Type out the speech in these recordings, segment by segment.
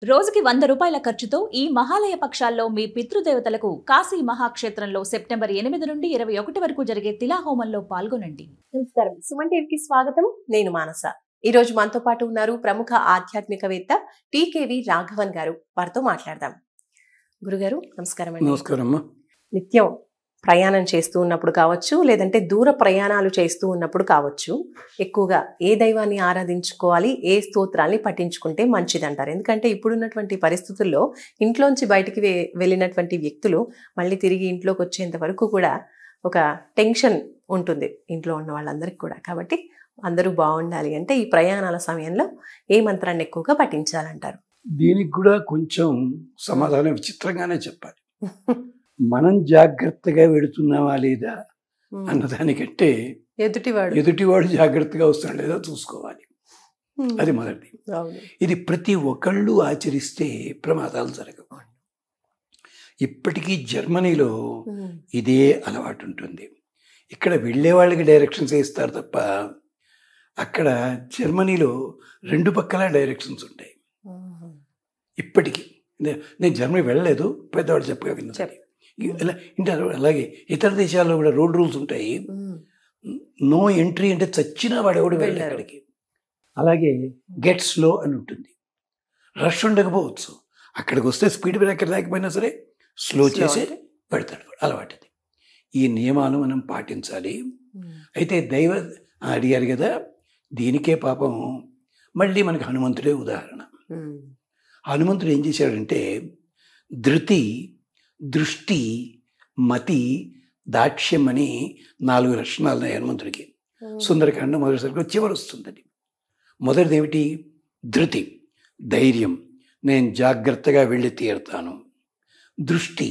రోజుకి 100 రూపాయల ఖర్చుతో ఈ మహాలయ పక్షాల్లో మీ పితృదేవతలకు కాశీ మహాక్షేత్రంలో సెప్టెంబర్ 8 నుండి 21 వరకు జరిగే తిలాహోమంలో పాల్గొనండి. నమస్కారం, సుమన్ టీవీకి స్వాగతం. నేను మానస. ఈ రోజు మనతో పాటు ఉన్నారు ప్రముఖ ఆధ్యాత్మికవేత్త టీకేవి రాఘవన్ గారు. వారితో మాట్లాడదాం. గురుగారు నమస్కారం అండి. నమస్కారం. నిత్యం ప్రయాణం చేస్తూ ఉన్నప్పుడు కావచ్చు, లేదంటే దూర ప్రయాణాలు చేస్తూ ఉన్నప్పుడు కావచ్చు, ఎక్కువగా ఏ దైవాన్ని ఆరాధించుకోవాలి, ఏ స్తోత్రాల్ని పఠించుకుంటే మంచిదంటారు? ఎందుకంటే ఇప్పుడున్నటువంటి పరిస్థితుల్లో ఇంట్లోంచి బయటికి వెళ్ళినటువంటి వ్యక్తులు మళ్ళీ తిరిగి ఇంట్లోకి వచ్చేంత వరకు కూడా ఒక టెన్షన్ ఉంటుంది ఇంట్లో ఉన్న వాళ్ళందరికీ కూడా. కాబట్టి అందరూ బాగుండాలి అంటే ఈ ప్రయాణాల సమయంలో ఏ మంత్రాన్ని ఎక్కువగా పఠించాలంటారు? దీనికి కూడా కొంచెం సమాధానం విచిత్రంగానే చెప్పాలి. మనం జాగ్రత్తగా వెడుతున్నావా లేదా అన్నదానికంటే ఎదుటివాడు జాగ్రత్తగా వస్తున్నాడు లేదా చూసుకోవాలి. అది మొదటిది. ఇది ప్రతి ఒక్కళ్ళు ఆచరిస్తే ప్రమాదాలు జరగవు. ఇప్పటికీ జర్మనీలో ఇదే అలవాటు ఉంటుంది. ఇక్కడ వెళ్ళే వాళ్ళకి డైరెక్షన్స్ ఇస్తారు తప్ప అక్కడ జర్మనీలో రెండు పక్కల డైరెక్షన్స్ ఉంటాయి. ఇప్పటికీ నేను జర్మనీ వెళ్ళలేదు, పెద్దవాడు చెప్పగా విన్నాను. అంటే అలాగే ఇతర దేశాల్లో కూడా రోడ్ రూల్స్ ఉంటాయి. నో ఎంట్రీ అంటే చచ్చినా వాడు ఎవడు వెళ్ళాడు అక్కడికి. అలాగే గెట్ స్లో అని ఉంటుంది. రష్ ఉండకపోవచ్చు, అక్కడికి వస్తే స్పీడ్ బ్రేకర్ లేకపోయినా సరే స్లో చేసి పెడతాడు. అలవాటుది. ఈ నియమాలు మనం పాటించాలి. అయితే దైవ అడిగారు కదా, దీనికే పాపం మళ్ళీ మనకి హనుమంతుడే ఉదాహరణ. హనుమంతుడు ఏం చేశాడంటే ధృతి, దృష్టి, మతి, దాక్ష్యం అని 4 లక్షణాలు ఉన్నాయి హనుమంతుడికి. సుందరకాండ మొదటిసారిగా చివరి వస్తుందని. మొదటిది ఏమిటి? ధృతి, ధైర్యం, నేను జాగ్రత్తగా వెళ్ళి తీరుతాను. దృష్టి,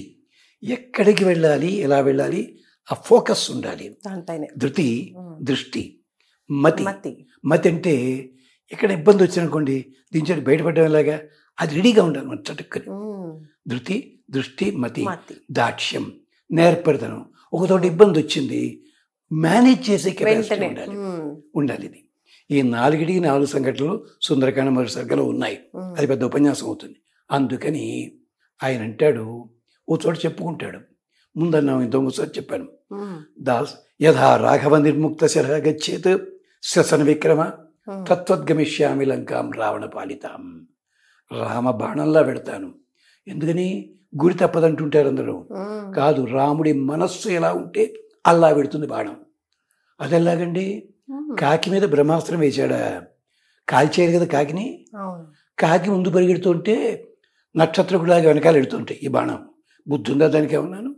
ఎక్కడికి వెళ్ళాలి, ఎలా వెళ్ళాలి, ఆ ఫోకస్ ఉండాలి. ధృతి, దృష్టి. మతి, మతి అంటే ఎక్కడ ఇబ్బంది వచ్చిననుకోండి దీంట్లో బయటపడడం ఎలాగా, అది రెడీగా ఉండాలి మన చటుక్కని. ధృతి, దృష్టి, మతి. దాక్ష్యం, నేర్పరితనం. ఒకతోటి ఇబ్బంది వచ్చింది మేనేజ్ చేసే కెపాసిటీ ఉండాలి. ఇది ఈ 4 సంఘటనలు సుందరకాండ మొదటి సర్గలో ఉన్నాయి. అది పెద్ద ఉపన్యాసం అవుతుంది. అందుకని ఆయన అంటాడు, ఓ చోట చెప్పుకుంటాడు. ముందన్నా ఇంతోసారి చెప్పాను. దాస్ యథా రాఘవ నిర్ముక్త శరః గచ్చేత్ శ్వసన విక్రమ తత్వద్గమిష్యామి లంకాం రావణ పాలితాం. రామ బాణంలా పెడతాను. ఎందుకని? గురి తప్పదంటుంటారు అందరూ. కాదు, రాముడి మనస్సు ఎలా ఉంటే అలా పెడుతుంది బాణం. అది ఎలాగండి? కాకి మీద బ్రహ్మాస్త్రం వేశాడా, కాల్చేయరు కదా కాకిని. కాకి ముందు పరిగెడుతుంటే నక్షత్రకులాగా వెనకాల ఎడుతుంటాయి ఈ బాణం. బుద్ధి ఉందా దానికి? ఏమన్నాను,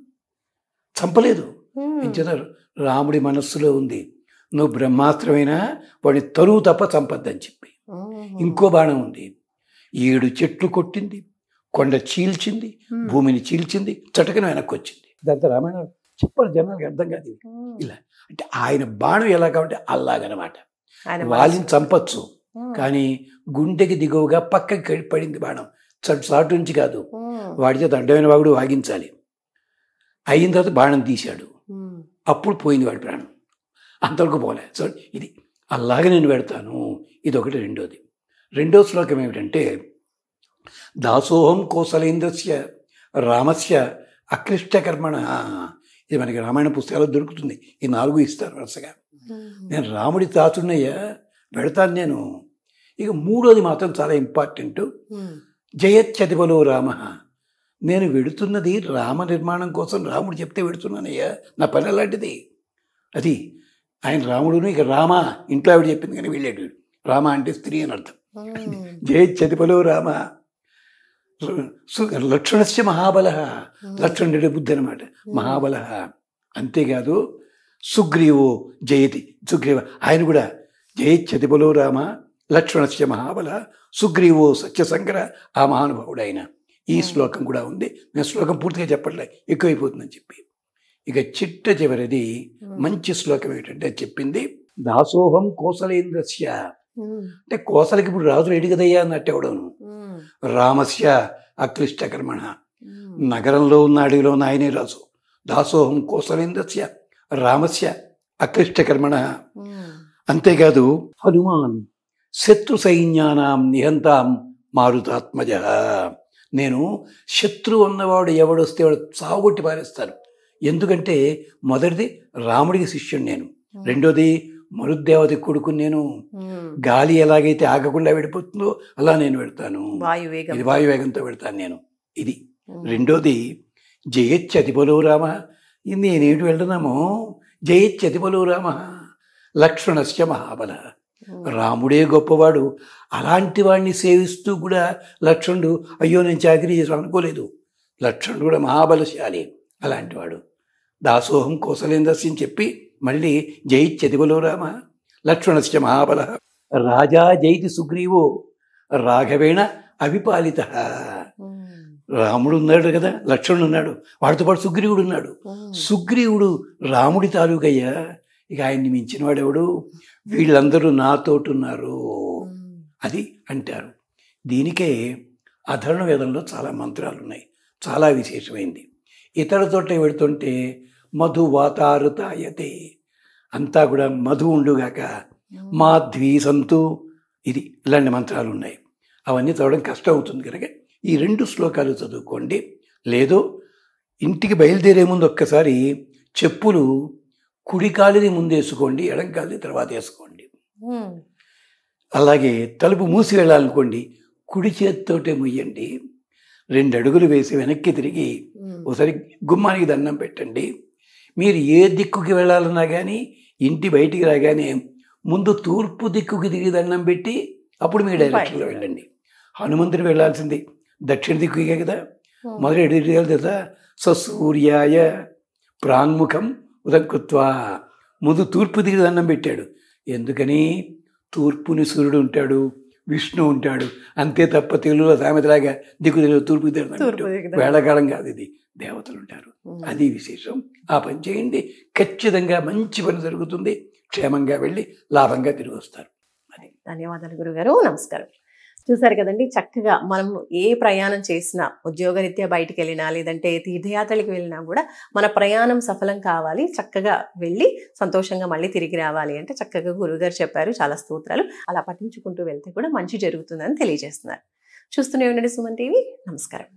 చంపలేదు. ఎంచేతారు? రాముడి మనస్సులో ఉంది, నువ్వు బ్రహ్మాస్త్రమైనా వాడిని తరువు తప్ప చంపద్దని చెప్పి. ఇంకో బాణం ఉంది, 7 చెట్లు కొట్టింది, కొండ చీల్చింది, భూమిని చీల్చింది, చటకన వెనక్కి వచ్చింది. దాంతో రామాయణం చెప్పాలి, జనానికి అర్థం కాదు. ఇలా అంటే ఆయన బాణం ఎలా కాబట్టి అలాగనమాట. వాళ్ళని చంపచ్చు, కానీ గుండెకి దిగువగా పక్కకి పడింది బాణం. చాటు నుంచి కాదు, వాడి చేత అడ్డమైన వాడు వాగించాలి. అయిన తర్వాత బాణం తీశాడు, అప్పుడు పోయింది వాడి ప్రాణం. అంతవరకు పోలే. సో ఇది అలాగే నేను పెడతాను. ఇది ఒకటి. రెండో శ్లోకం ఏమిటంటే దాసోహం కోసలేంద్రస్య రామస్య అక్లిష్టకర్మణ. ఇది మనకి రామాయణ పుస్తకాల్లో దొరుకుతుంది. ఈ 4 ఇస్తారు వరుసగా. నేను రాముడి తాచున్నయ్యా, పెడతాను నేను. ఇక మూడోది మాత్రం చాలా ఇంపార్టెంట్. జయత్యతిబలో రామ. నేను వెడుతున్నది రామ నిర్మాణం కోసం. రాముడు చెప్తే వెడుతున్నానయ్యా, నా పని అలాంటిది. అది ఆయన రాముడును. ఇక రామ ఇంట్లో ఆవిడ చెప్పింది కానీ వెళ్ళాడు. రామ అంటే స్త్రీ అని అర్థం. జయత్యతిబలో రామ. లక్ష్మణస్య మహాబల. లక్ష్మణుడి బుద్ధి అనమాట, మహాబల. అంతేకాదు సుగ్రీవో జయతి. సుగ్రీవ ఆయన కూడా జయత్యతిబలో రామ లక్ష్మణస్య మహాబల సుగ్రీవో సత్యసంకర. ఆ మహానుభావుడు ఆయన. ఈ శ్లోకం కూడా ఉంది. నేను శ్లోకం పూర్తిగా చెప్పట్లే, ఎక్కువైపోతుందని చెప్పి. ఇక చిట్ట చివరిది మంచి శ్లోకం ఏంటంటే చెప్పింది దాసోహం కోసలేంద్రస్య. అంటే కోసలకి ఇప్పుడు రాజు రెడీ కదయ్యా అన్నట్టు ఎవడను. రామస్య అక్లిష్టకర్మణ. నగరంలో ఉన్న అడవిలో ఉన్న ఆయనే రాజు. దాసోహం కోసలేంద్రస్య రామస్య అక్లిష్టకర్మణ. అంతేకాదు హనుమాన్ శత్రు సైన్యానాం నిహంతాం మారుతాత్మజ, నేను శత్రువు ఉన్నవాడు ఎవడొస్తే వాడు సాగుకొట్టి పారేస్తాను. ఎందుకంటే మొదటిది రాముడికి శిష్యుడు నేను, రెండోది మరుద్దేవత కొడుకు నేను. గాలి ఎలాగైతే ఆగకుండా వెళ్ళిపోతుందో అలా నేను పెడతాను, ఇది వాయువేగంతో పెడతాను నేను. ఇది రెండోది జయచ్చతిబలో రామ, నేనేటి వెళ్తున్నామో జయచ్చతిబలో రామ లక్ష్మణస్య మహాబల, రాముడే గొప్పవాడు. అలాంటి వాడిని సేవిస్తూ కూడా లక్ష్మణుడు అయ్యో నేను చాకరీ చేసి అనుకోలేదు, లక్ష్మణుడు కూడా మహాబలశాలి అలాంటి వాడు. దాసోహం కౌసలేంద్రస్య అని చెప్పి మళ్ళీ జయిత్యతిబలో రామ లక్ష్మణస్య మహాబల, రాజా జయితి సుగ్రీవో రాఘవేణ అవిపాలిత. రాముడు ఉన్నాడు కదా, లక్ష్మణుడు ఉన్నాడు, వాడితో పాటు సుగ్రీవుడు ఉన్నాడు. సుగ్రీవుడు రాముడి తాలూకయ్యా, ఇక ఆయన్ని మించిన వాడెవడు, వీళ్ళందరూ నాతోటున్నారు అది అంటారు. దీనికే అధర్ణ వేదంలో చాలా మంత్రాలు ఉన్నాయి, చాలా విశేషమైంది. ఇతర చోట్ల పెడుతుంటే మధు వాతారుతాయతే, అంతా కూడా మధు ఉండుగాక, మాధ్వీ సంతు, ఇది ఇలాంటి మంత్రాలు ఉన్నాయి. అవన్నీ చదవడం కష్టం అవుతుంది కనుక ఈ 2 శ్లోకాలు చదువుకోండి. లేదో ఇంటికి బయలుదేరే ముందు ఒక్కసారి చెప్పులు కుడి కాలిని ముందు వేసుకోండి, ఎడం కాలిని తర్వాత వేసుకోండి. అలాగే తలుపు మూసి వెళ్ళాలనుకోండి, కుడి చేతితోటే ముయ్యండి. 2 అడుగులు వేసి వెనక్కి తిరిగి ఒకసారి గుమ్మానికి దండం పెట్టండి. మీరు ఏ దిక్కుకి వెళ్ళాలన్నా కానీ ఇంటి బయటికి రాగానే ముందు తూర్పు దిక్కుకి తిరిగి దండం పెట్టి అప్పుడు మీ డైరెక్షన్లో వెళ్ళండి. హనుమంతుడు వెళ్ళాల్సింది దక్షిణ దిక్కుకే కదా, మొదటి ఎటు తిరగాలి తెలుసా, సూర్యాయ ప్రాంగుఖం ఉదకృత్వా, ముందు తూర్పు దిగి దండం పెట్టాడు. ఎందుకని, తూర్పుని సూర్యుడు ఉంటాడు, విష్ణు ఉంటాడు, అంతే తప్ప తెలుగులో సామెతలాగా దిక్కు తెలుగు తూర్పు తిరగడం వేళకాలం కాదు, ఇది దేవతలు ఉంటారు. అది విశేషం. ఆ పని చేయండి, ఖచ్చితంగా మంచి పని జరుగుతుంది, క్షేమంగా వెళ్ళి లాభంగా తిరిగి వస్తారు. అది. ధన్యవాదాలు గురుగారు, నమస్కారం. చూసారు కదండి, చక్కగా మనం ఏ ప్రయాణం చేసినా, ఉద్యోగరీత్యా బయటికి వెళ్ళినా లేదంటే తీర్థయాత్రలకు వెళ్ళినా కూడా మన ప్రయాణం సఫలం కావాలి, చక్కగా వెళ్ళి సంతోషంగా మళ్ళీ తిరిగి రావాలి అంటే చక్కగా గురువుగారు చెప్పారు చాలా స్తోత్రాలు. అలా పఠించుకుంటూ వెళ్తే కూడా మంచి జరుగుతుందని తెలియజేస్తున్నారు. చూస్తూనే ఉండండి సుమన్ టీవీ. నమస్కారం.